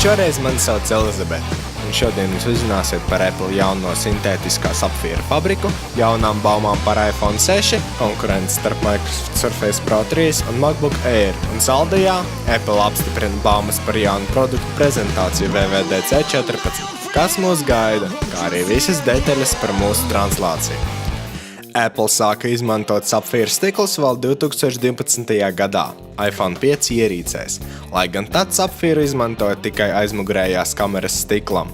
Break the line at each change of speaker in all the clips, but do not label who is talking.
Šoreiz mani sauc Elizabete, un šodien jūs uzzināsiet par Apple jauno sintētiskā sapfīra fabriku, jaunām baumām par iPhone 6, konkurenci starp Microsoft Surface Pro 3 un MacBook Air, un saldajā Apple apstiprina baumas par jaunu produktu prezentāciju WWDC 14. Kas mūs gaida, kā arī visas detaļas par mūsu translāciju. Apple sāka izmantot sapfīra stiklus vēl 2012. gadā iPhone 5 ierīcēs, lai gan tad sapfīru izmantoja tikai aizmugurējās kameras stiklam.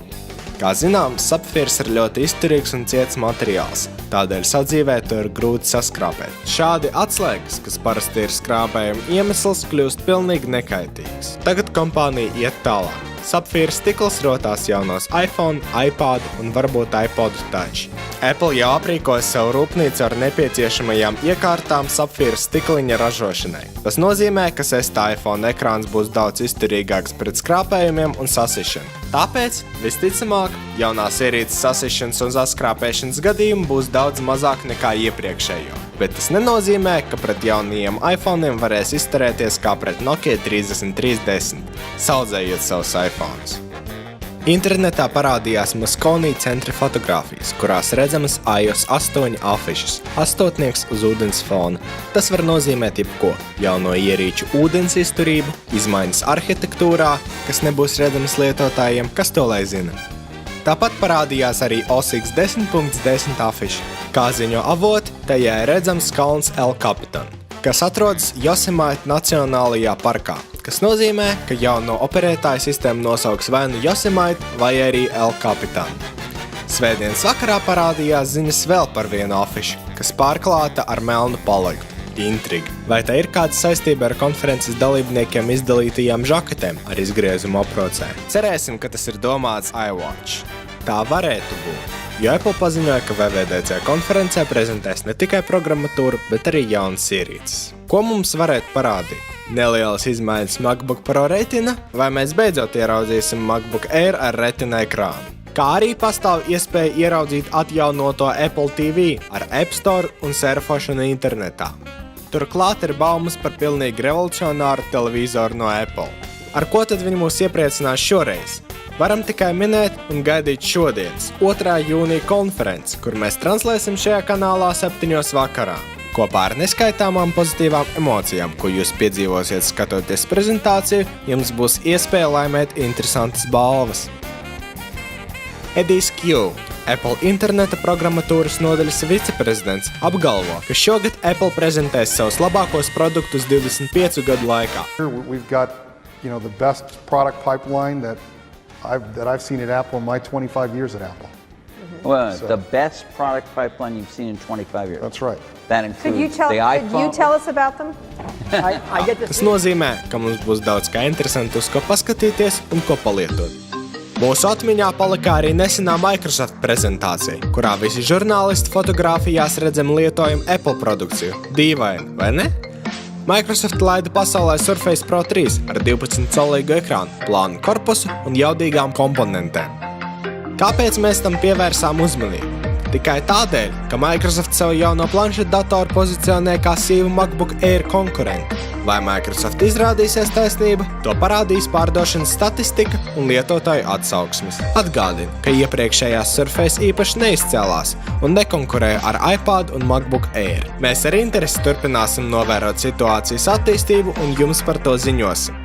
Kā zināms, sapfīrs ir ļoti izturīgs un ciets materiāls, tādēļ sadzīvē to ir grūti saskrāpēt. Šādi atslēgas, kas parasti ir skrāpējuma iemesls, kļūst pilnīgi nekaitīgs. Tagad kompānija iet tālāk. Sapfīra stikls rotās jaunos iPhone, iPad un varbūt iPod Touch. Apple jau aprīkoja savu rūpnīcu ar nepieciešamajām iekārtām sapfīra stikliņa ražošanai. Tas nozīmē, ka sestā iPhone ekrāns būs daudz izturīgāks pret skrāpējumiem un sasišanu. Tāpēc, visticamāk, jaunās ierīces sasišanas un saskrāpēšanas gadījumu būs daudz mazāk nekā iepriekšējo. Bet tas nenozīmē, ka pret jaunajiem iPhone'iem varēs izturēties kā pret Nokia 3310, saudzējot savus iPhones. Internetā parādījās Moscone centra fotogrāfijas, kurās redzamas iOS 8 afišas, astotnieks uz ūdens fona. Tas var nozīmēt jebko – jauno ierīču ūdens izturību, izmaiņas arhitektūrā, kas nebūs redzamas lietotājiem, kas to lai zina. Tāpat parādījās arī OS X 10.10 afiša. Kā ziņo avoti, tajā ir redzams kalns El Capitan, kas atrodas Yosemite Nacionālajā parkā, kas nozīmē, ka jauno operētāju sistēmu nosauks vai nu Yosemite vai arī El Capitan. Svētdienas vakarā parādījās ziņas vēl par vienu afišu, kas pārklāta ar melnu palegu. Intriga. Vai tā ir kāda saistība ar konferences dalībniekiem izdalītajām žaketēm ar izgriezumu aprocē? Cerēsim, ka tas ir domāts iWatch. Tā varētu būt, jo Apple paziņoja, ka WWDC konferencē prezentēs ne tikai programmatūru, bet arī jaunas ierīces. Ko mums varētu parādīt? Nelielas izmaiņas MacBook Pro Retina, vai mēs beidzot ieraudzīsim MacBook Air ar Retina ekrānu? Kā arī pastāv iespēja ieraudzīt atjaunoto Apple TV ar App Store un surfošanu internetā. Turklāt ir baumas par pilnīgi revolucionāru televizoru no Apple. Ar ko tad viņi mūs iepriecinās šoreiz? Varam tikai minēt un gaidīt šodienas, 2. jūnija konferenci, kur mēs translēsim šajā kanālā 7. vakarā. Kopā ar neskaitāmām pozitīvām emocijām, ko jūs piedzīvosiet skatoties prezentāciju, jums būs iespēja laimēt interesantas balvas. Edijs Q, Apple interneta programmatūras nodaļas viceprezidents, apgalvo, ka šogad Apple prezentēs savus labākos produktus 25 gadu laikā.
We've got, the best product pipeline that I've seen at Apple in my 25 years at Apple.
Well, the best product pipeline you've seen in 25 years.
That's right.
That includes the iPhone.
Could you tell us about them? I get this.
Tas nozīmē, ka mums būs daudz kā interesanti uz ko paskatīties un ko palietot. Mūsu atmiņā palika arī nesenā Microsoft prezentācija, kurā visi žurnālisti fotogrāfijās redzam lietojumu Apple produkciju. Dīvaini, vai ne? Microsoft laida pasaulē Surface Pro 3 ar 12-colīgu ekrānu, plānu korpusu un jaudīgām komponentēm. Kāpēc mēs tam pievērsām uzmanību? Tikai tādēļ, ka Microsoft savu jauno planšetdatoru pozicionē kā sīvu MacBook Air konkurentu. Vai Microsoft izrādīsies taisnība, to parādīs pārdošanas statistika un lietotāju atsauksmes. Atgādinu, ka iepriekšējās Surface īpaši neizcēlās un nekonkurēja ar iPad un MacBook Air. Mēs ar interesi turpināsim novērot situācijas attīstību un jums par to ziņosim.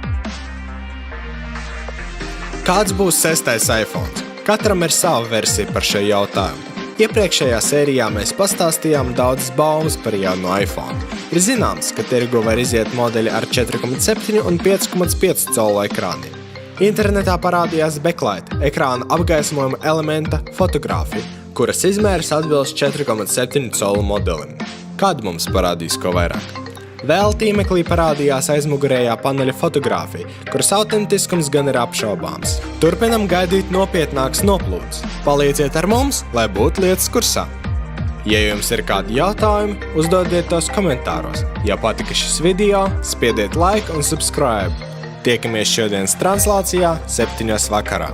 Kāds būs 6. iPhone? Katram ir sava versija par šo jautājumu. Iepriekšējā sērijā mēs pastāstījām daudzas baumas par jauno iPhone. Ir zināms, ka tirgu var iziet modeļi ar 4,7 un 5,5 colu ekrāniem. Internetā parādījās backlight, ekrāna apgaismojuma elementa fotogrāfija, kuras izmērs atbilst 4,7 colu modelim. Kādu mums parādīs ko vairāk? Vēl tīmeklī parādījās aizmugurējā paneļa fotogrāfija, kuras autentiskums gan ir apšaubāms. Turpinam gaidīt nopietnāks noplūdes. Palīdziet ar mums, lai būtu lietas kursā. Ja jums ir kādi jautājumi, uzdodiet tos komentāros. Ja patika šis video, spiediet like un subscribe. Tiekamies šodienas translācijā 7. vakarā.